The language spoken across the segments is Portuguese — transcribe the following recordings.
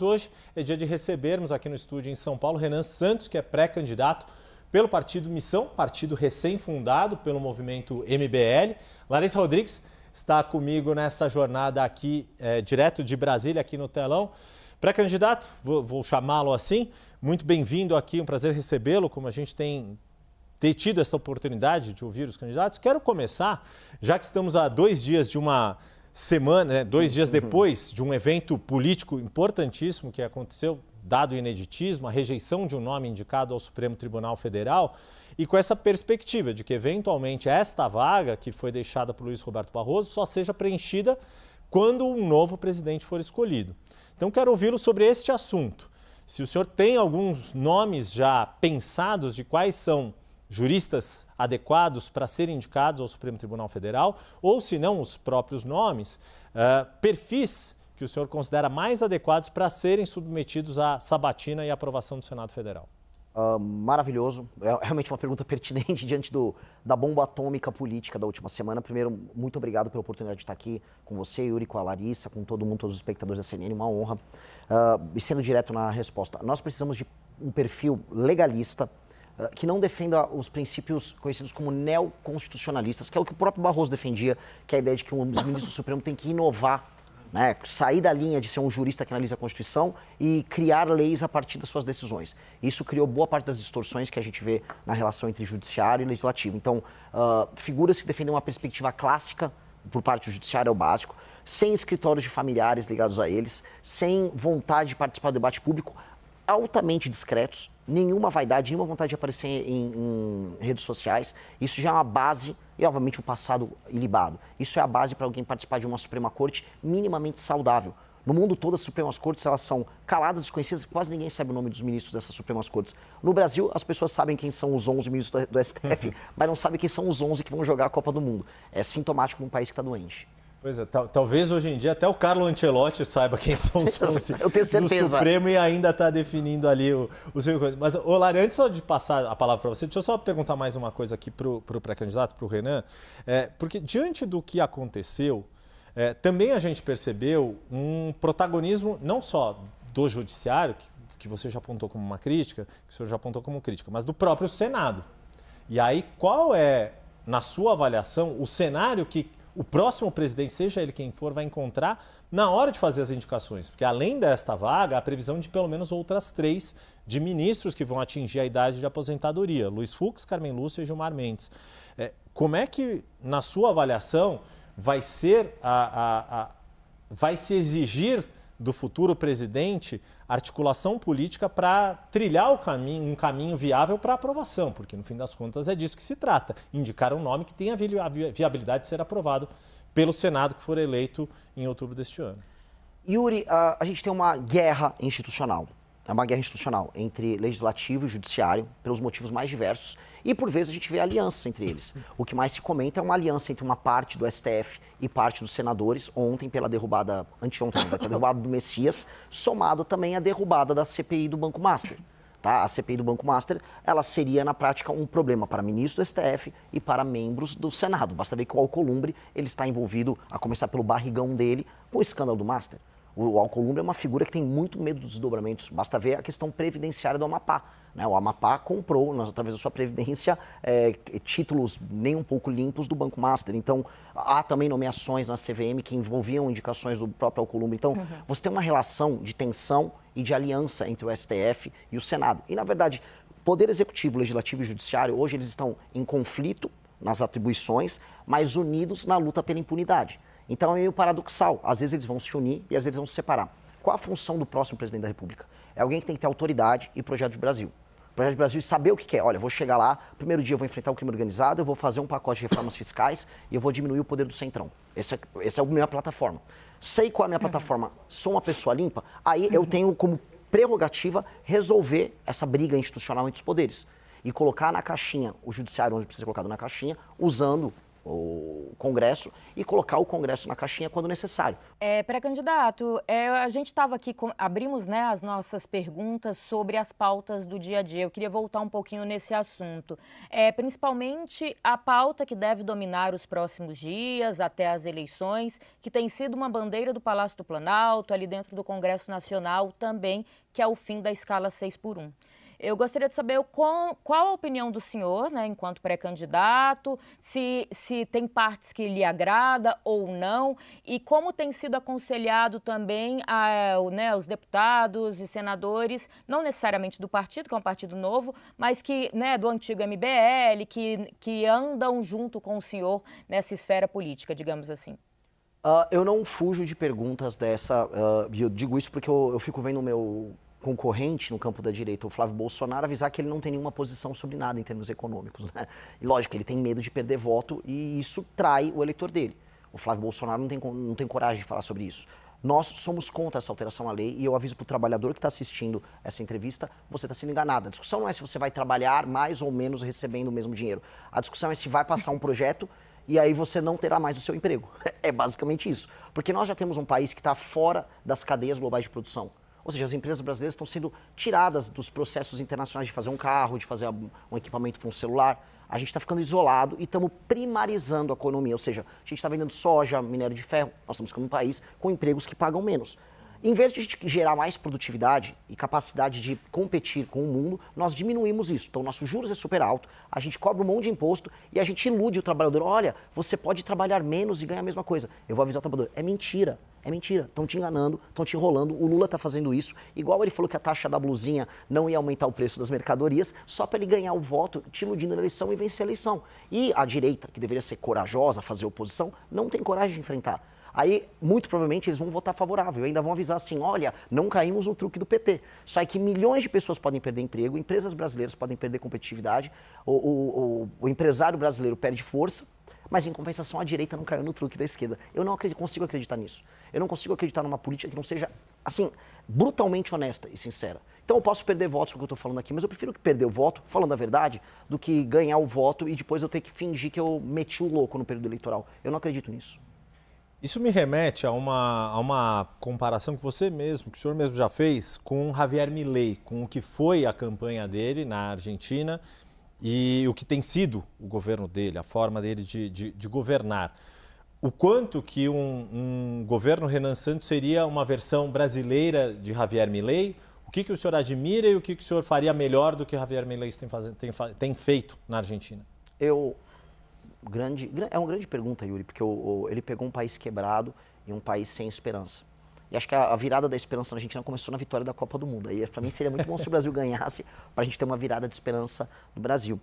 Hoje é dia de recebermos aqui no estúdio em São Paulo Renan Santos, que é pré-candidato pelo Partido Missão, partido recém-fundado pelo movimento MBL. Larissa Rodrigues está comigo nessa jornada aqui, direto de Brasília, aqui no telão. Pré-candidato, vou chamá-lo assim, muito bem-vindo aqui, um prazer recebê-lo, como a gente tem tido essa oportunidade de ouvir os candidatos. Quero começar, já que estamos há 2 dias de uma semana, 2 dias depois de um evento político importantíssimo que aconteceu, dado o ineditismo, a rejeição de um nome indicado ao Supremo Tribunal Federal, e com essa perspectiva de que, eventualmente, esta vaga que foi deixada por Luiz Roberto Barroso só seja preenchida quando um novo presidente for escolhido. Então, quero ouvi-lo sobre este assunto. Se o senhor tem alguns nomes já pensados de quais são juristas adequados para serem indicados ao Supremo Tribunal Federal, ou se não os próprios nomes, perfis que o senhor considera mais adequados para serem submetidos à sabatina e aprovação do Senado Federal. Maravilhoso, é realmente uma pergunta pertinente diante da bomba atômica política da última semana. Primeiro, muito obrigado pela oportunidade de estar aqui com você, Yuri, com a Larissa, com todo mundo, todos os espectadores da CNN, uma honra. E sendo direto na resposta, nós precisamos de um perfil legalista, que não defenda os princípios conhecidos como neoconstitucionalistas, que é o que o próprio Barroso defendia, que é a ideia de que um ministro do Supremo tem que inovar, né? Sair da linha de ser um jurista que analisa a Constituição e criar leis a partir das suas decisões. Isso criou boa parte das distorções que a gente vê na relação entre judiciário e legislativo. Então, figuras que defendem uma perspectiva clássica por parte do judiciário é o básico, sem escritórios de familiares ligados a eles, sem vontade de participar do debate público, altamente discretos, nenhuma vaidade, nenhuma vontade de aparecer em redes sociais. Isso já é uma base, e obviamente o passado ilibado. Isso é a base para alguém participar de uma Suprema Corte minimamente saudável. No mundo todo, as Supremas Cortes, elas são caladas, desconhecidas, quase ninguém sabe o nome dos ministros dessas Supremas Cortes. No Brasil, as pessoas sabem quem são os 11 ministros do STF, mas não sabem quem são os 11 que vão jogar a Copa do Mundo. É sintomático num país que está doente. Pois é, talvez hoje em dia até o Carlo Ancelotti saiba quem são os 11 Eu tenho certeza. do Supremo e ainda está definindo ali o seu... Mas, Lari, antes só de passar a palavra para você, deixa eu só perguntar mais uma coisa aqui para o pré-candidato, para o Renan, porque diante do que aconteceu, também a gente percebeu um protagonismo não só do judiciário, que você já apontou como uma crítica, que o senhor já apontou como crítica, mas do próprio Senado. E aí, qual é, na sua avaliação, o cenário que o próximo presidente, seja ele quem for, vai encontrar na hora de fazer as indicações? Porque além desta vaga, há a previsão de pelo menos outras 3 de ministros que vão atingir a idade de aposentadoria: Luiz Fux, Carmen Lúcia e Gilmar Mendes. Como é que, na sua avaliação, vai ser vai se exigir do futuro presidente articulação política para trilhar um caminho viável para aprovação? Porque, no fim das contas, é disso que se trata: indicar um nome que tenha a viabilidade de ser aprovado pelo Senado, que for eleito em outubro deste ano. Yuri, a gente tem uma guerra institucional. É uma guerra institucional entre legislativo e judiciário, pelos motivos mais diversos, e por vezes a gente vê alianças entre eles. O que mais se comenta é uma aliança entre uma parte do STF e parte dos senadores, ontem pela derrubada, anteontem, pela derrubada do Messias, somado também à derrubada da CPI do Banco Master. Tá? A CPI do Banco Master, ela seria na prática um problema para ministros do STF e para membros do Senado. Basta ver que o Alcolumbre, ele está envolvido, a começar pelo barrigão dele, com o escândalo do Master. O Alcolumbre é uma figura que tem muito medo dos desdobramentos. Basta ver a questão previdenciária do Amapá, né? O Amapá comprou, através da sua previdência, títulos nem um pouco limpos do Banco Master. Então, há também nomeações na CVM que envolviam indicações do próprio Alcolumbre. Então, você tem uma relação de tensão e de aliança entre o STF e o Senado. E, na verdade, Poder Executivo, Legislativo e Judiciário, hoje eles estão em conflito nas atribuições, mas unidos na luta pela impunidade. Então é meio paradoxal. Às vezes eles vão se unir e às vezes vão se separar. Qual a função do próximo presidente da República? É alguém que tem que ter autoridade e projeto de Brasil. Projeto de Brasil e saber o que quer. Olha, eu vou chegar lá, primeiro dia eu vou enfrentar o crime organizado, eu vou fazer um pacote de reformas fiscais e eu vou diminuir o poder do Centrão. Essa é a minha plataforma. Sei qual é a minha plataforma, sou uma pessoa limpa, aí eu tenho como prerrogativa resolver essa briga institucional entre os poderes. E colocar na caixinha, o judiciário onde precisa ser colocado na caixinha, usando o Congresso e colocar o Congresso na caixinha quando necessário. Pré-candidato, a gente estava aqui, abrimos, né, as nossas perguntas sobre as pautas do dia a dia. Eu queria voltar um pouquinho nesse assunto. Principalmente a pauta que deve dominar os próximos dias, até as eleições, que tem sido uma bandeira do Palácio do Planalto, ali dentro do Congresso Nacional também, que é o fim da escala 6x1. Eu gostaria de saber qual a opinião do senhor, né, enquanto pré-candidato, se tem partes que lhe agrada ou não, e como tem sido aconselhado também os deputados e senadores, não necessariamente do partido, que é um partido novo, mas que, né, do antigo MBL, que andam junto com o senhor nessa esfera política, digamos assim. Eu não fujo de perguntas dessa, e eu digo isso porque eu fico vendo o meu concorrente no campo da direita, o Flávio Bolsonaro, avisar que ele não tem nenhuma posição sobre nada em termos econômicos, né? E lógico, ele tem medo de perder voto e isso trai o eleitor dele. O Flávio Bolsonaro não tem coragem de falar sobre isso. Nós somos contra essa alteração à lei e eu aviso para o trabalhador que está assistindo essa entrevista, você está sendo enganado. A discussão não é se você vai trabalhar mais ou menos recebendo o mesmo dinheiro. A discussão é se vai passar um projeto e aí você não terá mais o seu emprego. É basicamente isso. Porque nós já temos um país que está fora das cadeias globais de produção. Ou seja, as empresas brasileiras estão sendo tiradas dos processos internacionais de fazer um carro, de fazer um equipamento para um celular. A gente está ficando isolado e estamos primarizando a economia. Ou seja, a gente está vendendo soja, minério de ferro. Nós estamos ficando um país com empregos que pagam menos. Em vez de a gente gerar mais produtividade e capacidade de competir com o mundo, nós diminuímos isso. Então, nossos juros é super alto, a gente cobra um monte de imposto e a gente ilude o trabalhador. Olha, você pode trabalhar menos e ganhar a mesma coisa. Eu vou avisar o trabalhador. É mentira. É mentira, estão te enganando, estão te enrolando, o Lula está fazendo isso, igual ele falou que a taxa da blusinha não ia aumentar o preço das mercadorias, só para ele ganhar o voto, te iludindo na eleição e vencer a eleição. E a direita, que deveria ser corajosa, fazer oposição, não tem coragem de enfrentar. Aí, muito provavelmente, eles vão votar favorável, ainda vão avisar assim, olha, não caímos no truque do PT. Só que milhões de pessoas podem perder emprego, empresas brasileiras podem perder competitividade, o empresário brasileiro perde força, mas em compensação a direita não caiu no truque da esquerda. Eu não consigo acreditar nisso. Eu não consigo acreditar numa política que não seja, assim, brutalmente honesta e sincera. Então eu posso perder votos com o que eu estou falando aqui, mas eu prefiro perder o voto, falando a verdade, do que ganhar o voto e depois eu ter que fingir que eu meti o louco no período eleitoral. Eu não acredito nisso. Isso me remete a uma comparação que o senhor mesmo já fez com Javier Milei, com o que foi a campanha dele na Argentina e o que tem sido o governo dele, a forma dele de governar. O quanto que um governo Renan Santos seria uma versão brasileira de Javier Milei? O que o senhor admira e o que o senhor faria melhor do que Javier Milei tem feito na Argentina? É uma grande pergunta, Yuri, porque ele pegou um país quebrado e um país sem esperança. E acho que a virada da esperança na Argentina começou na vitória da Copa do Mundo. Aí, para mim, seria muito bom se o Brasil ganhasse, para a gente ter uma virada de esperança no Brasil.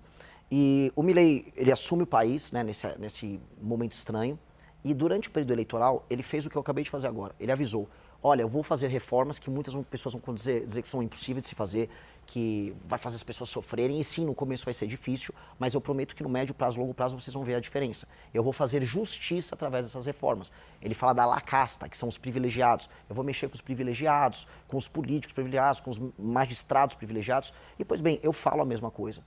E o Milei, ele assume o país, né, nesse momento estranho, e durante o período eleitoral, ele fez o que eu acabei de fazer agora. Ele avisou, olha, eu vou fazer reformas que muitas pessoas vão dizer que são impossíveis de se fazer, que vai fazer as pessoas sofrerem, e sim, no começo vai ser difícil, mas eu prometo que no médio prazo, longo prazo, vocês vão ver a diferença. Eu vou fazer justiça através dessas reformas. Ele fala da la casta, que são os privilegiados. Eu vou mexer com os privilegiados, com os políticos privilegiados, com os magistrados privilegiados. E, pois bem, eu falo a mesma coisa.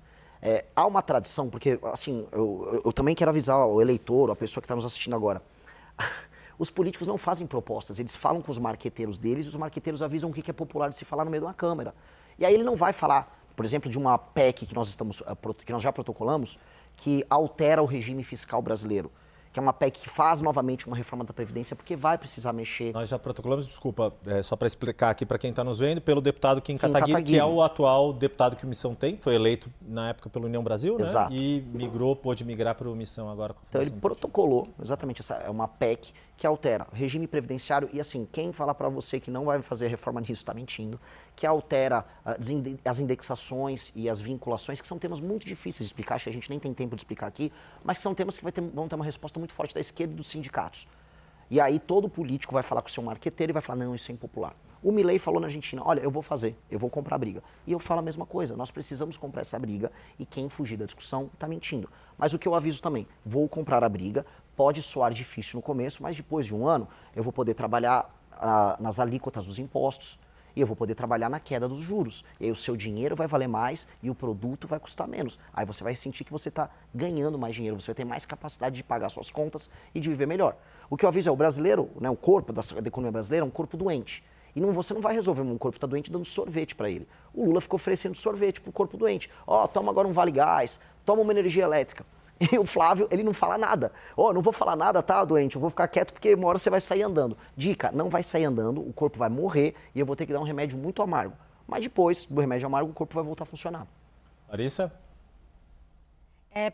Há uma tradição, porque, assim, eu também quero avisar o eleitor, a pessoa que está nos assistindo agora. Os políticos não fazem propostas, eles falam com os marqueteiros deles e os marqueteiros avisam o que é popular de se falar no meio de uma câmera. E aí ele não vai falar, por exemplo, de uma PEC que nós já protocolamos, que altera o regime fiscal brasileiro. Que é uma PEC que faz novamente uma reforma da Previdência, porque vai precisar mexer. Nós já protocolamos, desculpa, só para explicar aqui para quem está nos vendo, pelo deputado Kim Kataguiri, que é o atual deputado que o Missão tem, foi eleito na época pela União Brasil, né? Exato. E pôde migrar para o Missão agora. Então ele protocolou, exatamente, essa é uma PEC que altera o regime previdenciário e assim, quem falar para você que não vai fazer reforma nisso está mentindo, que altera as indexações e as vinculações, que são temas muito difíceis de explicar, acho que a gente nem tem tempo de explicar aqui, mas que são temas que vão ter uma resposta muito forte da esquerda e dos sindicatos. E aí todo político vai falar com o seu marqueteiro e vai falar, não, isso é impopular. O Milei falou na Argentina, olha, eu vou comprar briga. E eu falo a mesma coisa, nós precisamos comprar essa briga e quem fugir da discussão está mentindo. Mas o que eu aviso também, vou comprar a briga, pode soar difícil no começo, mas depois de um ano eu vou poder trabalhar nas alíquotas dos impostos E eu vou poder trabalhar na queda dos juros. E aí o seu dinheiro vai valer mais e o produto vai custar menos. Aí você vai sentir que você está ganhando mais dinheiro, você vai ter mais capacidade de pagar suas contas e de viver melhor. O que eu aviso é, o brasileiro, né, o corpo da economia brasileira é um corpo doente. E você não vai resolver um corpo que está doente dando sorvete para ele. O Lula ficou oferecendo sorvete para o corpo doente. Ó, toma agora um Vale Gás, toma uma energia elétrica. E o Flávio, ele não fala nada. Não vou falar nada, tá, doente? Eu vou ficar quieto porque uma hora você vai sair andando. Dica, não vai sair andando, o corpo vai morrer e eu vou ter que dar um remédio muito amargo. Mas depois do remédio amargo, o corpo vai voltar a funcionar. Larissa?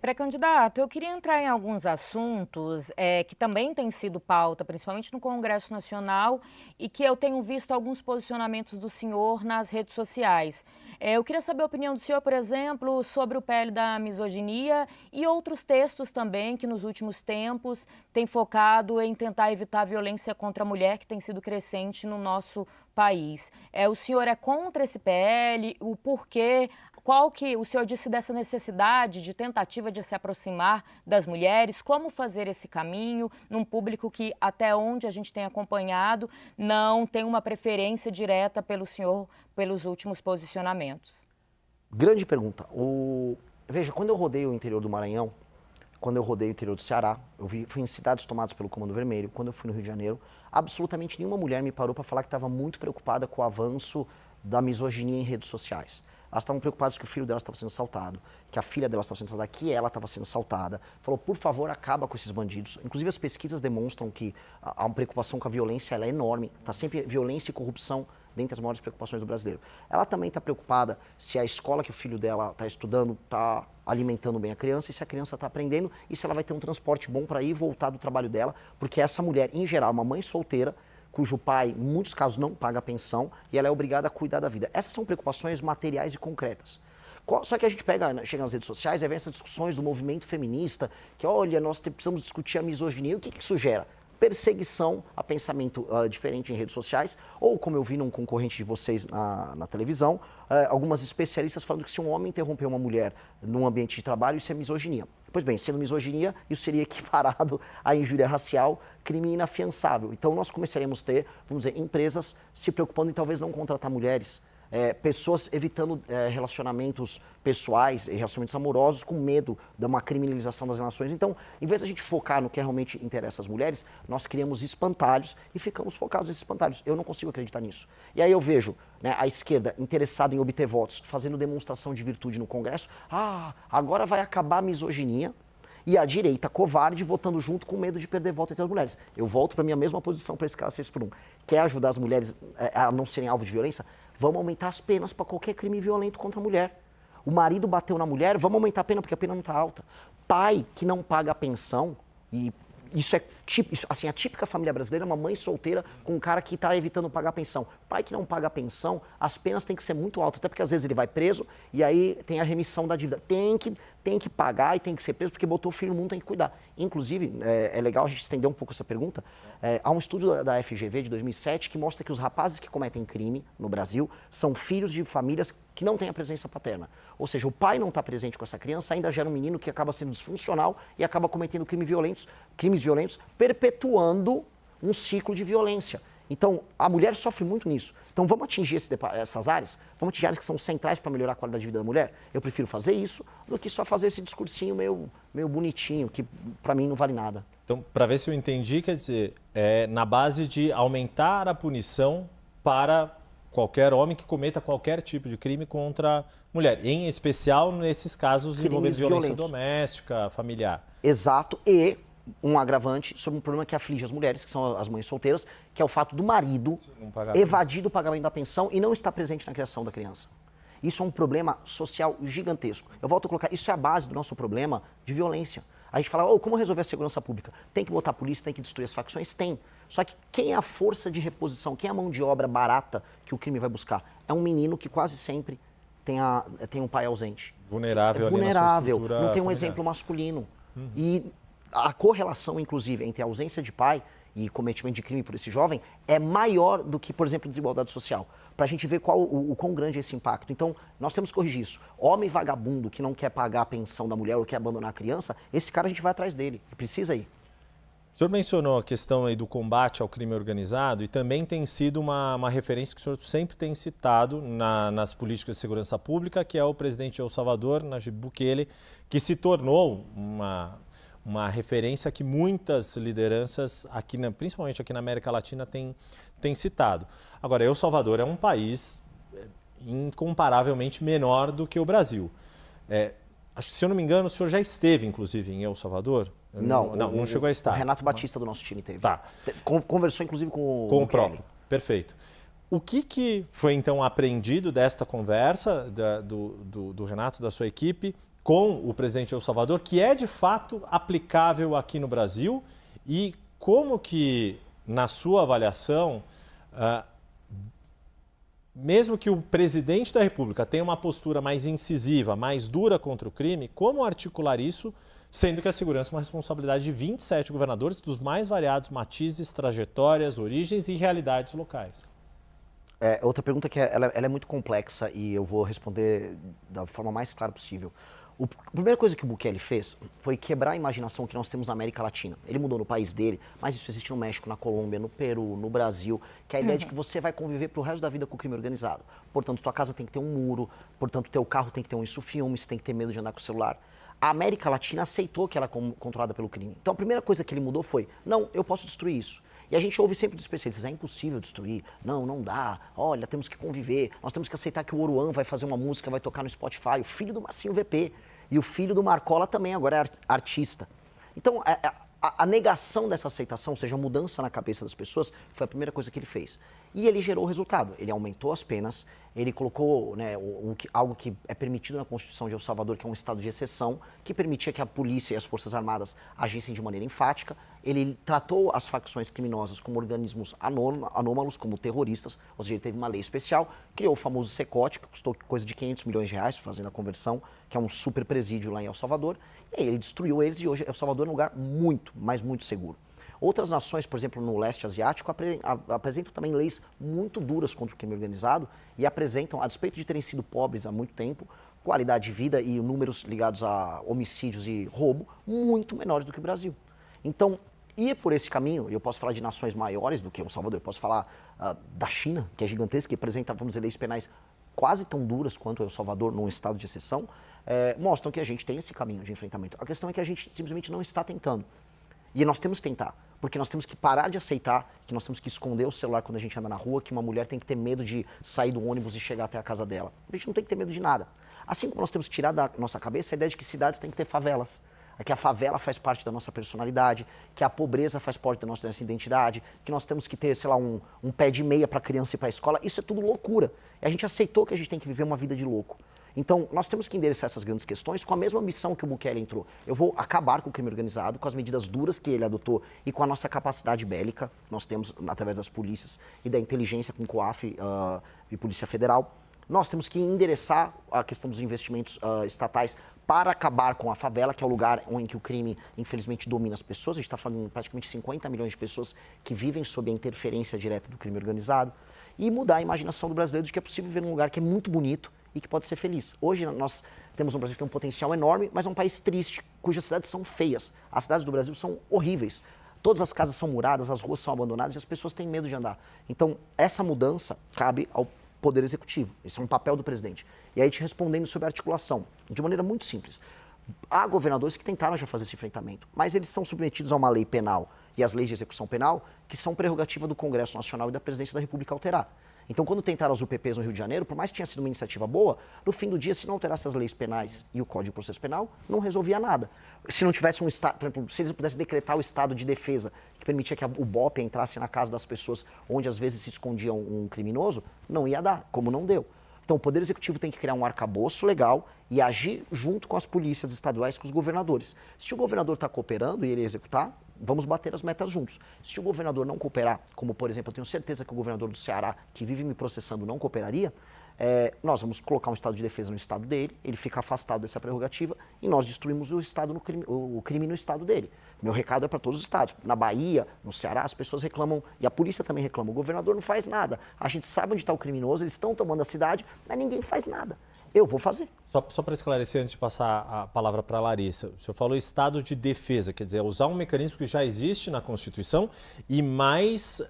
Pré-candidato, eu queria entrar em alguns assuntos que também têm sido pauta, principalmente no Congresso Nacional, e que eu tenho visto alguns posicionamentos do senhor nas redes sociais. Eu queria saber a opinião do senhor, por exemplo, sobre o PL da misoginia e outros textos também que nos últimos tempos têm focado em tentar evitar a violência contra a mulher, que tem sido crescente no nosso país. O senhor é contra esse PL? O porquê? Qual que o senhor disse dessa necessidade de tentativa de se aproximar das mulheres? Como fazer esse caminho num público que, até onde a gente tem acompanhado, não tem uma preferência direta pelo senhor pelos últimos posicionamentos? Grande pergunta. Veja, quando eu rodei o interior do Maranhão, quando eu rodei o interior do Ceará, fui em cidades tomadas pelo Comando Vermelho, quando eu fui no Rio de Janeiro, absolutamente nenhuma mulher me parou para falar que estava muito preocupada com o avanço da misoginia em redes sociais. Elas estavam preocupadas que o filho delas estava sendo assaltado, que a filha delas estava sendo assaltada, que ela estava sendo assaltada. Falou, por favor, acaba com esses bandidos. Inclusive, as pesquisas demonstram que há uma preocupação com a violência, ela é enorme. Está sempre violência e corrupção dentre as maiores preocupações do brasileiro. Ela também está preocupada se a escola que o filho dela está estudando está alimentando bem a criança e se a criança está aprendendo e se ela vai ter um transporte bom para ir e voltar do trabalho dela, porque essa mulher, em geral, uma mãe solteira, cujo pai, em muitos casos, não paga a pensão e ela é obrigada a cuidar da vida. Essas são preocupações materiais e concretas. Só que a gente chega nas redes sociais e vê essas discussões do movimento feminista, que olha, nós precisamos discutir a misoginia. O que isso gera? Perseguição a pensamento diferente em redes sociais, ou como eu vi num concorrente de vocês na televisão, algumas especialistas falando que se um homem interromper uma mulher num ambiente de trabalho, isso é misoginia. Pois bem, sendo misoginia, isso seria equiparado à injúria racial, crime inafiançável. Então nós começaremos a ter, vamos dizer, empresas se preocupando em talvez não contratar mulheres, pessoas evitando relacionamentos pessoais e relacionamentos amorosos com medo de uma criminalização das relações. Então, em vez de a gente focar no que realmente interessa às mulheres, nós criamos espantalhos e ficamos focados nesses espantalhos. Eu não consigo acreditar nisso. E aí eu vejo, né, a esquerda interessada em obter votos, fazendo demonstração de virtude no Congresso. Agora vai acabar a misoginia. E a direita covarde votando junto com medo de perder voto entre as mulheres. Eu volto para a minha mesma posição para esse cara 6x1. Quer ajudar as mulheres a não serem alvo de violência? Vamos aumentar as penas para qualquer crime violento contra a mulher. O marido bateu na mulher, vamos aumentar a pena porque a pena não está alta. Pai que não paga a pensão, e isso é assim, a típica família brasileira é uma mãe solteira com um cara que está evitando pagar a pensão. Pai que não paga a pensão, as penas têm que ser muito altas, até porque às vezes ele vai preso e aí tem a remissão da dívida. Tem que pagar e tem que ser preso porque botou o filho no mundo, tem que cuidar. Inclusive, é legal a gente estender um pouco essa pergunta. Há um estudo da FGV de 2007 que mostra que os rapazes que cometem crime no Brasil são filhos de famílias que não têm a presença paterna. Ou seja, o pai não está presente com essa criança, ainda gera um menino que acaba sendo disfuncional e acaba cometendo crimes violentos, perpetuando um ciclo de violência. Então, a mulher sofre muito nisso. Então, vamos atingir essas áreas? Vamos atingir áreas que são centrais para melhorar a qualidade de vida da mulher? Eu prefiro fazer isso do que só fazer esse discursinho meio bonitinho, que para mim não vale nada. Então, para ver se eu entendi, quer dizer, na base de aumentar a punição para qualquer homem que cometa qualquer tipo de crime contra a mulher, em especial nesses casos envolvendo violência doméstica, familiar. Exato, e um agravante sobre um problema que aflige as mulheres, que são as mães solteiras, que é o fato do marido evadir do pagamento da pensão e não estar presente na criação da criança. Isso é um problema social gigantesco. Eu volto a colocar, isso é a base do nosso problema de violência. A gente fala, como resolver a segurança pública? Tem que botar a polícia, tem que destruir as facções? Tem. Só que quem é a força de reposição, quem é a mão de obra barata que o crime vai buscar? É um menino que quase sempre tem um pai ausente. Vulnerável, não tem um exemplo masculino. E a correlação, inclusive, entre a ausência de pai e cometimento de crime por esse jovem é maior do que, por exemplo, desigualdade social. Para a gente ver o quão grande é esse impacto. Então, nós temos que corrigir isso. Homem vagabundo que não quer pagar a pensão da mulher ou quer abandonar a criança, esse cara a gente vai atrás dele. Precisa ir. O senhor mencionou a questão aí do combate ao crime organizado e também tem sido uma referência que o senhor sempre tem citado nas políticas de segurança pública, que é o presidente de El Salvador, Nayib Bukele, que se tornou uma referência que muitas lideranças, principalmente aqui na América Latina, têm citado. Agora, El Salvador é um país incomparavelmente menor do que o Brasil. Acho que, se eu não me engano, o senhor já esteve, inclusive, em El Salvador? Não chegou a estar. O Renato Batista do nosso time teve. Tá. Conversou, inclusive, com o próprio. Perfeito. O que foi, então, aprendido desta conversa do Renato, da sua equipe, com o presidente de El Salvador, que é, de fato, aplicável aqui no Brasil? E como que, na sua avaliação, mesmo que o presidente da República tenha uma postura mais incisiva, mais dura contra o crime, como articular isso, sendo que a segurança é uma responsabilidade de 27 governadores dos mais variados matizes, trajetórias, origens e realidades locais? Outra pergunta que ela é muito complexa e eu vou responder da forma mais clara possível. A primeira coisa que o Bukele fez foi quebrar a imaginação que nós temos na América Latina. Ele mudou no país dele, mas isso existe no México, na Colômbia, no Peru, no Brasil, que é a ideia de que você vai conviver pro resto da vida com o crime organizado. Portanto, tua casa tem que ter um muro, portanto, teu carro tem que ter um isso-filme, você tem que ter medo de andar com o celular. A América Latina aceitou que ela é controlada pelo crime. Então, a primeira coisa que ele mudou foi, não, eu posso destruir isso. E a gente ouve sempre dos especialistas, é impossível destruir, não dá, olha, temos que conviver, nós temos que aceitar que o Oruan vai fazer uma música, vai tocar no Spotify, o filho do Marcinho VP, e o filho do Marcola também agora é artista. Então, a negação dessa aceitação, ou seja, a mudança na cabeça das pessoas, foi a primeira coisa que ele fez. E ele gerou o resultado, ele aumentou as penas, ele colocou, né, algo que é permitido na Constituição de El Salvador, que é um estado de exceção, que permitia que a polícia e as Forças Armadas agissem de maneira enfática. Ele tratou as facções criminosas como organismos anômalos, como terroristas, ou seja, ele teve uma lei especial, criou o famoso Secote, que custou coisa de 500 milhões de reais, fazendo a conversão, que é um super presídio lá em El Salvador, e aí ele destruiu eles e hoje El Salvador é um lugar muito, mas muito seguro. Outras nações, por exemplo, no leste asiático, apresentam também leis muito duras contra o crime organizado e apresentam, a despeito de terem sido pobres há muito tempo, qualidade de vida e números ligados a homicídios e roubo muito menores do que o Brasil. Então, ir por esse caminho, e eu posso falar de nações maiores do que El Salvador, eu posso falar da China, que é gigantesca, que apresenta, vamos dizer, leis penais quase tão duras quanto El Salvador, num estado de exceção, mostram que a gente tem esse caminho de enfrentamento. A questão é que a gente simplesmente não está tentando. E nós temos que tentar, porque nós temos que parar de aceitar que nós temos que esconder o celular quando a gente anda na rua, que uma mulher tem que ter medo de sair do ônibus e chegar até a casa dela. A gente não tem que ter medo de nada. Assim como nós temos que tirar da nossa cabeça a ideia de que cidades têm que ter favelas, que a favela faz parte da nossa personalidade, que a pobreza faz parte da nossa identidade, que nós temos que ter, sei lá, um pé de meia para a criança ir para a escola. Isso é tudo loucura. E a gente aceitou que a gente tem que viver uma vida de louco. Então, nós temos que endereçar essas grandes questões com a mesma missão que o Bukele entrou. Eu vou acabar com o crime organizado, com as medidas duras que ele adotou e com a nossa capacidade bélica, nós temos através das polícias e da inteligência com o COAF e Polícia Federal. Nós temos que endereçar a questão dos investimentos estatais para acabar com a favela, que é o lugar em que o crime, infelizmente, domina as pessoas. A gente está falando de praticamente 50 milhões de pessoas que vivem sob a interferência direta do crime organizado. E mudar a imaginação do brasileiro de que é possível viver num lugar que é muito bonito e que pode ser feliz. Hoje nós temos um Brasil que tem um potencial enorme, mas é um país triste, cujas cidades são feias. As cidades do Brasil são horríveis. Todas as casas são muradas, as ruas são abandonadas e as pessoas têm medo de andar. Então, essa mudança cabe ao Poder Executivo. Esse é um papel do presidente. E aí, te respondendo sobre a articulação, de maneira muito simples. Há governadores que tentaram já fazer esse enfrentamento, mas eles são submetidos a uma lei penal e as leis de execução penal, que são prerrogativa do Congresso Nacional e da Presidência da República alterar. Então, quando tentaram as UPPs no Rio de Janeiro, por mais que tenha sido uma iniciativa boa, no fim do dia, se não alterasse as leis penais e o Código de Processo Penal, não resolvia nada. Se não tivesse um estado, por exemplo, se eles pudessem decretar o estado de defesa, que permitia que o BOP entrasse na casa das pessoas onde às vezes se escondia um criminoso, não ia dar, como não deu. Então, o Poder Executivo tem que criar um arcabouço legal e agir junto com as polícias estaduais, com os governadores. Se o governador está cooperando e ele executar, vamos bater as metas juntos. Se o governador não cooperar, como, por exemplo, eu tenho certeza que o governador do Ceará, que vive me processando, não cooperaria, nós vamos colocar um estado de defesa no estado dele, ele fica afastado dessa prerrogativa e nós destruímos o crime no estado dele. Meu recado é para todos os estados. Na Bahia, no Ceará, as pessoas reclamam, e a polícia também reclama, o governador não faz nada. A gente sabe onde está o criminoso, eles estão tomando a cidade, mas ninguém faz nada. eu vou fazer. Só para esclarecer, antes de passar a palavra para a Larissa, o senhor falou estado de defesa, quer dizer, usar um mecanismo que já existe na Constituição e mais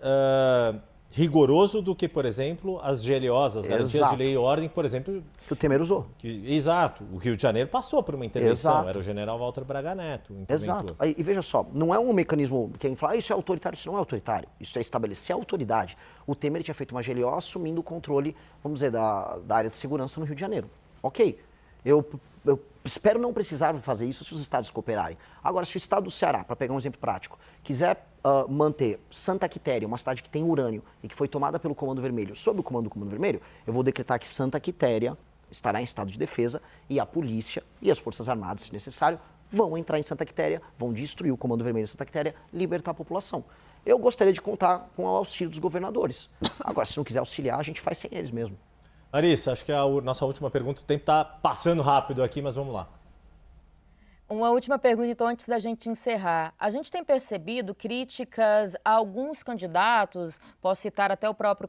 rigoroso do que, por exemplo, as GLOs, as garantias Exato. de lei e ordem, por exemplo. Que o Temer usou. Exato. O Rio de Janeiro passou por uma intervenção, Exato. era o general Walter Braga Neto. Exato. E veja só, não é um mecanismo, quem fala, isso é autoritário, isso não é autoritário. Isso é estabelecer a autoridade. O Temer tinha feito uma GLO assumindo o controle, vamos dizer, da área de segurança no Rio de Janeiro. Ok, eu espero não precisar fazer isso se os estados cooperarem. Agora, se o estado do Ceará, para pegar um exemplo prático, quiser manter Santa Quitéria, uma cidade que tem urânio e que foi tomada pelo Comando Vermelho, sob o comando do Comando Vermelho, eu vou decretar que Santa Quitéria estará em estado de defesa e a polícia e as Forças Armadas, se necessário, vão entrar em Santa Quitéria, vão destruir o Comando Vermelho em Santa Quitéria, libertar a população. Eu gostaria de contar com o auxílio dos governadores. Agora, se não quiser auxiliar, a gente faz sem eles mesmo. Larissa, acho que a nossa última pergunta tem que estar passando rápido aqui, mas vamos lá. Uma última pergunta, então, antes da gente encerrar. A gente tem percebido críticas a alguns candidatos, posso citar até o próprio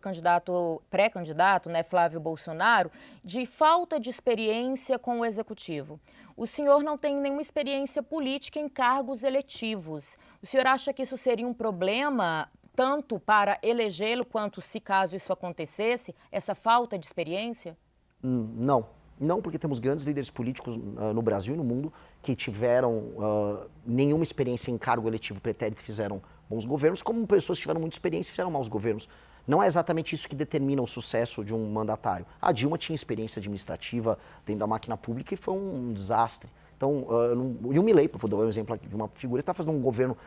pré-candidato, né, Flávio Bolsonaro, de falta de experiência com o executivo. O senhor não tem nenhuma experiência política em cargos eletivos. O senhor acha que isso seria um problema, tanto para elegê-lo, quanto se caso isso acontecesse, essa falta de experiência? Não. Não, porque temos grandes líderes políticos no Brasil e no mundo que tiveram nenhuma experiência em cargo eletivo pretérito e fizeram bons governos, como pessoas que tiveram muita experiência e fizeram maus governos. Não é exatamente isso que determina o sucesso de um mandatário. A Dilma tinha experiência administrativa dentro da máquina pública e foi um desastre. Então, e o Milei, para dar um exemplo aqui de uma figura que está fazendo um governo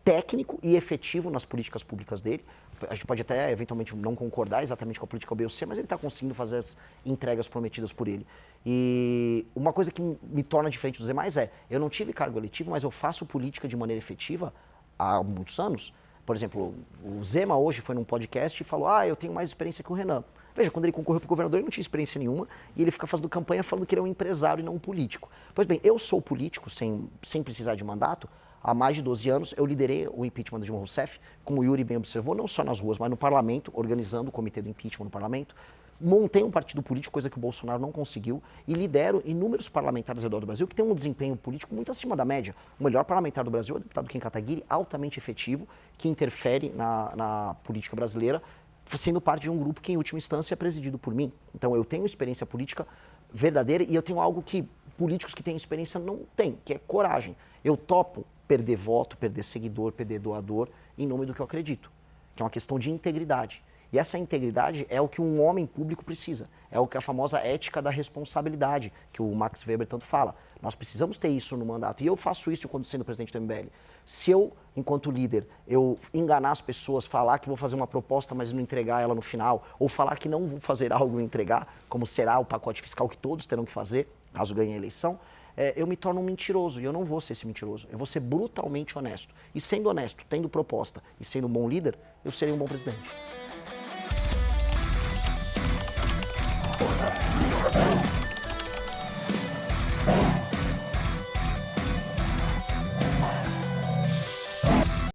técnico e efetivo nas políticas públicas dele. A gente pode até, eventualmente, não concordar exatamente com a política B ou C, mas ele está conseguindo fazer as entregas prometidas por ele. E uma coisa que me torna diferente dos demais eu não tive cargo eletivo, mas eu faço política de maneira efetiva há muitos anos. Por exemplo, o Zema hoje foi num podcast e falou, eu tenho mais experiência que o Renan. Veja, quando ele concorreu para o governador, ele não tinha experiência nenhuma e ele fica fazendo campanha falando que ele é um empresário e não um político. Pois bem, eu sou político sem precisar de mandato. Há mais de 12 anos, eu liderei o impeachment de Dilma Rousseff, como o Yuri bem observou, não só nas ruas, mas no parlamento, organizando o comitê do impeachment no parlamento. Montei um partido político, coisa que o Bolsonaro não conseguiu, e lidero inúmeros parlamentares ao redor do Brasil que têm um desempenho político muito acima da média. O melhor parlamentar do Brasil é o deputado Kim Kataguiri, altamente efetivo, que interfere na política brasileira, sendo parte de um grupo que, em última instância, é presidido por mim. Então, eu tenho experiência política verdadeira e eu tenho algo que políticos que têm experiência não têm, que é coragem. Eu topo perder voto, perder seguidor, perder doador, em nome do que eu acredito, que é uma questão de integridade. E essa integridade é o que um homem público precisa, é o que a famosa ética da responsabilidade, que o Max Weber tanto fala. Nós precisamos ter isso no mandato, e eu faço isso quando sendo presidente do MBL. Se eu, enquanto líder, eu enganar as pessoas, falar que vou fazer uma proposta, mas não entregar ela no final, ou falar que não vou fazer algo e entregar, como será o pacote fiscal que todos terão que fazer, caso ganhe a eleição, eu me torno um mentiroso, e eu não vou ser esse mentiroso. Eu vou ser brutalmente honesto. E sendo honesto, tendo proposta e sendo um bom líder, eu serei um bom presidente.